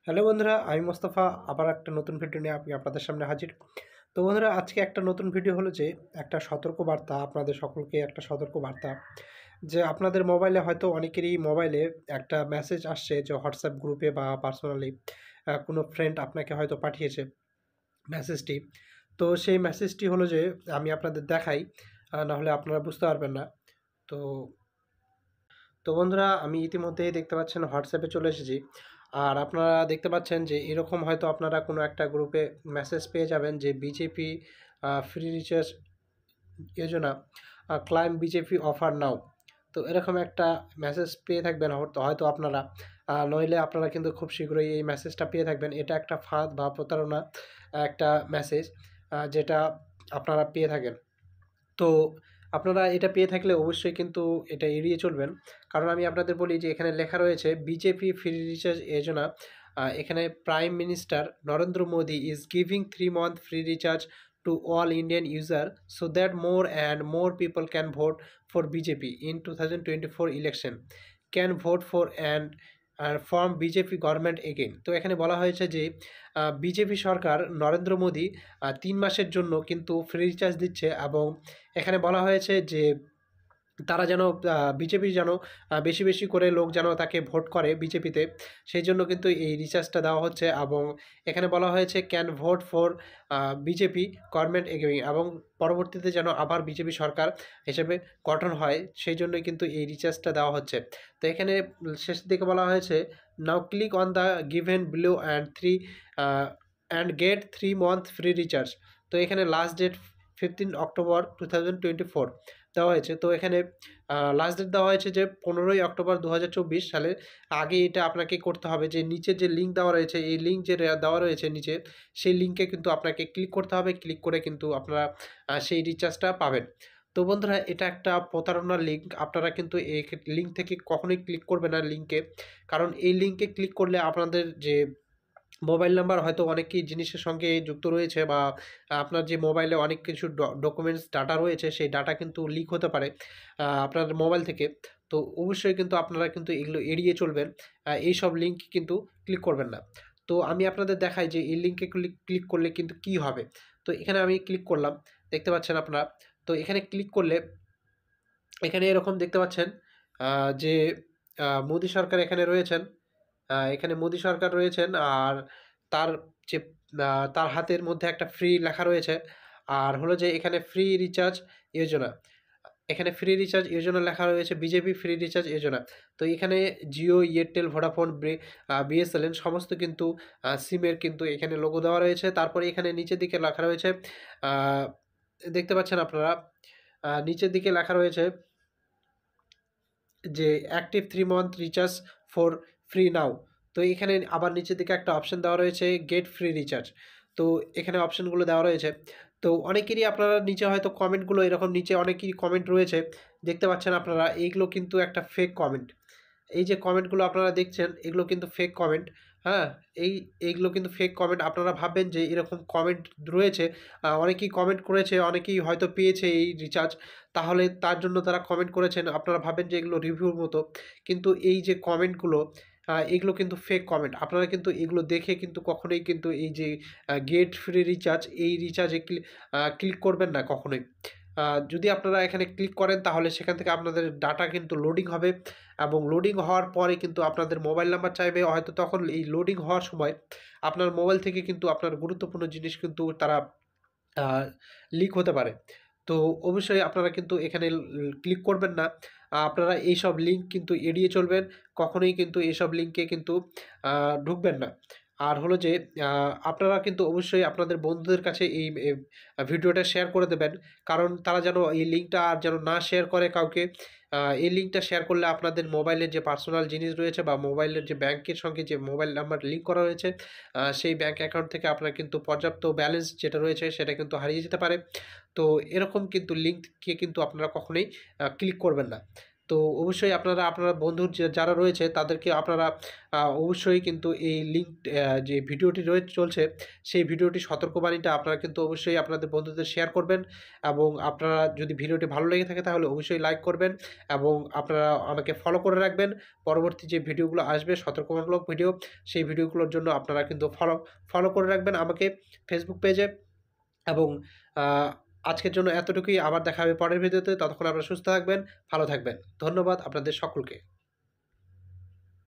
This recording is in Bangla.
হ্যালো বন্ধুরা, আমি মোস্তফা আবার একটা নতুন ভিডিও নিয়ে আমি আপনাদের সামনে হাজির। তো বন্ধুরা, আজকে একটা নতুন ভিডিও হলো যে একটা সতর্কবার্তা, আপনাদের সকলকে একটা সতর্কবার্তা যে আপনাদের মোবাইলে হয়তো অনেকেরই মোবাইলে একটা মেসেজ আসছে যে হোয়াটসঅ্যাপ গ্রুপে বা পার্সোনালি কোনো ফ্রেন্ড আপনাকে হয়তো পাঠিয়েছে মেসেজটি। তো সেই মেসেজটি হলো যে আমি আপনাদের দেখাই, নাহলে আপনারা বুঝতে পারবেন না। তো তো বন্ধুরা, আমি ইতিমধ্যেই দেখতে পাচ্ছেন হোয়াটসঅ্যাপে চলে এসেছি। আর আপনারা দেখতে পাচ্ছেন যে এরকম হয়তো আপনারা কোনো একটা গ্রুপে মেসেজ পেয়ে যাবেন যে বিজেপি ফ্রি রিচার্জ যোজনা ক্লাইম বিজেপি অফার নাও। তো এরকম একটা মেসেজ পেয়ে থাকবেন হয়তো হয়তো আপনারা, নইলে আপনারা কিন্তু খুব শীঘ্রই এই মেসেজটা পেয়ে থাকবেন। এটা একটা ফাঁদ বা প্রতারণা একটা মেসেজ, যেটা আপনারা পেয়ে থাকেন। তো আপনারা এটা পেয়ে থাকলে অবশ্যই কিন্তু এটা এড়িয়ে চলবেন। কারণ আমি আপনাদের বলি যে এখানে লেখা রয়েছে বিজেপি ফ্রি রিচার্জ যোজনা। এখানে prime minister Narendra Modi is giving 3 month free recharge to all Indian user so that more and more people can vote for BJP in 2024 election, can vote for and form BJP government again. তো এখানে বলা হয়েছে যে বিজেপি সরকার নরেন্দ্র মোদি 3 মাসের জন্য কিন্তু ফ্রি রিচার্জ দিচ্ছে, এবং এখানে বলা হয়েছে যে তারা যেন বিজেপি যেন বেশি বেশি করে লোক যেন তাকে ভোট করে বিজেপিতে, সেই জন্য কিন্তু এই রিচার্জটা দেওয়া হচ্ছে। এবং এখানে বলা হয়েছে can vote for BJP government again, এবং পরবর্তীতে যেন আবার বিজেপি সরকার হিসেবে গঠন হয়, সেই জন্যই কিন্তু এই রিচার্জটা দেওয়া হচ্ছে। তো এখানে শেষের দিকে বলা হয়েছে now click on the given below and get 3 month free recharge. তো এখানে লাস্ট ডেট 15 অক্টোবর 2024 দেওয়া হয়েছে। তো এখানে লাস্ট ডেট দেওয়া হয়েছে যে 15 অক্টোবর 2024 সালে। আগে এটা আপনাকে করতে হবে যে নিচে যে লিঙ্ক দেওয়া রয়েছে, এই লিঙ্ক যে দেওয়া রয়েছে নিচে, সেই লিঙ্কে কিন্তু আপনাকে ক্লিক করতে হবে। ক্লিক করে কিন্তু আপনারা সেই রিচার্জটা পাবেন। তো বন্ধুরা, এটা একটা প্রতারণার লিঙ্ক। আপনারা কিন্তু এই লিঙ্ক থেকে কখনোই ক্লিক করবেন না লিঙ্কে। কারণ এই লিঙ্কে ক্লিক করলে আপনাদের যে মোবাইল নাম্বার হয়তো অনেকই জিনিসের সঙ্গে যুক্ত রয়েছে, বা আপনার যে মোবাইলে অনেক কিছু ডকুমেন্টস ডাটা রয়েছে, সেই ডাটা কিন্তু লিক হতে পারে আপনার মোবাইল থেকে। তো অবশ্যই কিন্তু আপনারা কিন্তু এগুলো এড়িয়ে চলবেন। এইসব লিঙ্ক কিন্তু ক্লিক করবেন না। তো আমি আপনাদের দেখাই যে এই লিঙ্কে ক্লিক করলে কিন্তু কি হবে। তো এখানে আমি ক্লিক করলাম, দেখতে পাচ্ছেন আপনারা। তো এখানে ক্লিক করলে এখানে এরকম দেখতে পাচ্ছেন যে মোদি সরকার এখানে রয়েছেন। এখানে মোদি সরকার রয়েছেন, আর তার যে তার হাতের মধ্যে একটা ফ্রি লেখা রয়েছে। আর হলো যে এখানে ফ্রি রিচার্জ যোজনা, এখানে ফ্রি রিচার্জ যোজনা লেখা রয়েছে বিজেপি ফ্রি রিচার্জ যোজনা। তো এখানে জিও, এয়ারটেল, ভোডাফোন, বিএসএনএল সমস্ত কিন্তু সিমের কিন্তু এখানে লোগো দেওয়া রয়েছে। তারপরে এখানে নিচের দিকে লেখা রয়েছে, আহ, দেখতে পাচ্ছেন আপনারা, নিচের দিকে লেখা রয়েছে যে active 3 month recharge for free now. তো এখানে আবার নিচের দিকে একটা অপশন দেওয়া রয়েছে গেট ফ্রি রিচার্জ। তো এখানে অপশনগুলো দেওয়া রয়েছে। তো অনেকেরই আপনারা নিচে হয়তো কমেন্টগুলো এরকম নিচে অনেকেরই কমেন্ট রয়েছে, দেখতে পাচ্ছেন আপনারা। এইগুলো কিন্তু একটা ফেক কমেন্ট। এই যে কমেন্টগুলো আপনারা দেখছেন, এগুলো কিন্তু ফেক কমেন্ট। হ্যাঁ, এইগুলো কিন্তু ফেক কমেন্ট। আপনারা ভাববেন যে এরকম কমেন্ট রয়েছে, অনেকেই কমেন্ট করেছে, অনেকেই হয়তো পেয়েছে এই রিচার্জ, তাহলে তার জন্য তারা কমেন্ট করেছেন। আপনারা ভাবেন যে এগুলো রিভিউর মতো, কিন্তু এই যে কমেন্টগুলো, এগুলো কিন্তু ফেক কমেন্ট। আপনারা কিন্তু এগুলো দেখে কিন্তু কখনোই কিন্তু এই যে গেট ফ্রি রিচার্জ, এই রিচার্জে ক্লিক করবেন না কখনোই। যদি আপনারা এখানে ক্লিক করেন তাহলে সেখান থেকে আপনাদের ডাটা কিন্তু লোডিং হবে, এবং লোডিং হওয়ার পরে কিন্তু আপনাদের মোবাইল নাম্বার চাইবে। হয়তো তখন এই লোডিং হওয়ার সময় আপনার মোবাইল থেকে কিন্তু আপনার গুরুত্বপূর্ণ জিনিস কিন্তু তারা লিক হতে পারে। তো অবশ্যই আপনারা কিন্তু এখানে ক্লিক করবেন না। আপনারা এইসব লিঙ্ক কিন্তু এড়িয়ে চলবেন। কখনোই কিন্তু এইসব লিঙ্কে কিন্তু ঢুকবেন না। আর হলো যে আপনারা কিন্তু অবশ্যই আপনাদের বন্ধুদের কাছে এই ভিডিওটা শেয়ার করে দেবেন, কারণ তারা যেন এই লিঙ্কটা আর যেন না শেয়ার করে কাউকে। এই লিঙ্কটা শেয়ার করলে আপনাদের মোবাইলের যে পার্সোনাল জিনিস রয়েছে, বা মোবাইলের যে ব্যাংকের সঙ্গে যে মোবাইল নাম্বার লিঙ্ক করা রয়েছে, সেই ব্যাংক অ্যাকাউন্ট থেকে আপনার কিন্তু পর্যাপ্ত ব্যালেন্স যেটা রয়েছে সেটা কিন্তু হারিয়ে যেতে পারে। তো এরকম কিন্তু লিঙ্ককে কিন্তু আপনারা কখনোই ক্লিক করবেন না। তো অবশ্যই আপনারা আপনার বন্ধুর যারা রয়েছে তাদেরকে আপনারা অবশ্যই কিন্তু এই লিঙ্ক যে ভিডিওটি চলছে সেই ভিডিওটি সতর্কবাণীটা আপনারা কিন্তু অবশ্যই আপনাদের বন্ধুদের শেয়ার করবেন এবং আপনারা যদি ভিডিওটি ভালো লেগে থাকে তাহলে অবশ্যই লাইক করবেন এবং আপনারা আমাকে ফলো করে রাখবেন। পরবর্তী যে ভিডিওগুলো আসবে সতর্কতামূলক ভিডিও, সেই ভিডিওগুলোর জন্য আপনারা কিন্তু ফলো করে রাখবেন আমাকে ফেসবুক পেজে এবং আ আজকের জন্য এতটুকুই। আবার দেখা হবে পরের ভিডিওতে। ততক্ষণ আপনারা সুস্থ থাকবেন, ভালো থাকবেন। ধন্যবাদ আপনাদের সকলকে।